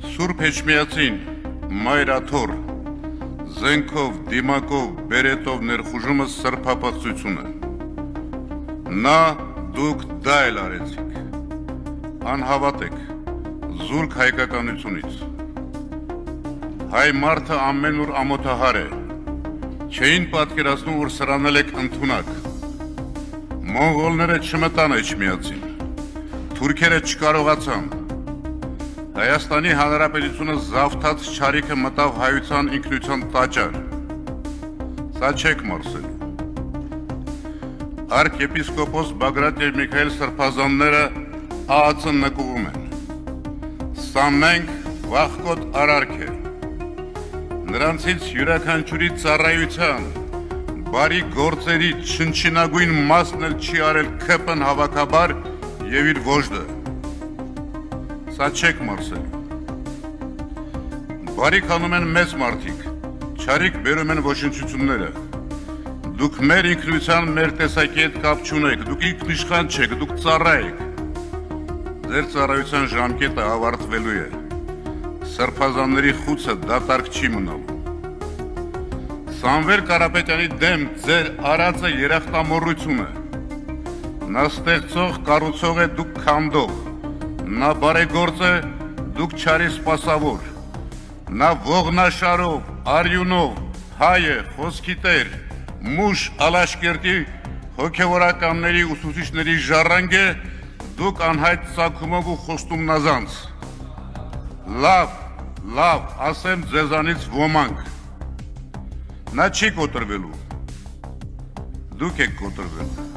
Սուրբ Էջմիածին, մայրաթոր, զենքով, դիմակով, բերետով ներխուժումը սրբապատծություն է։ Նա դուք դա էլ արեցիք, անհավատ եք, զուրկ հայկականությունից։ Հայ մարդը ամենուր ամոթահար է, չէին պատկերացնում, որ սրանել եք ընդունակ։ Մոնղոլները չմտան Էջմիածին, թուրքերը չկարողացան, Հայաստանի Հանրապետությունը զավթած չարիքը մտավ հայության ինքնության տաճար։ Սա չեք մարսելու։ Արքեպիսկոպոս Բագրատ և Միքայել Սրբազանները ԱԱՑ-ն նկուղում են։ Սա մենք վախկոտ արարք է։ Նրանցից յուրաքանչյուրի ծառայության, բարի գործերի չնչինագույն մասն էլ չի արել քպն հավաքաբար և իր ոժդը։ Սա չեք մարսելու։ Բարիք անում են մեծ մարդիկ, չարիք բերում են ոչնչությունները։ Դուք մեր ինքնության, մեր տեսակի հետ կապ չունեք, դուք ինքնիշխան չեք, դուք ծառա եք։ Ձեր ծառայության ժամկետը ավարտվելու է։ Սրբազանների խուցը դատարկ չի մնալու։ Սամվել Կարապետյանի դեմ ձեր արածը երախտամոռություն է։ Նա ստեղծող, կառուցող է, դուք քանդող։ Նա բարեգործ է, դուք չարի սպասավոր։ Նա ողնաշարով, արյունով, հայ է, խոսքի տեր, մուշ Ալաշկերտի հոգևորականների ուսուցիչների ժառանգ է, դուք անհայտ ծագումով ու խոստումնազանց։ Լավ, ասեմ ձեզանից ոմանք։ Նա չի կոտրվելու, դուք եք կոտրվելու։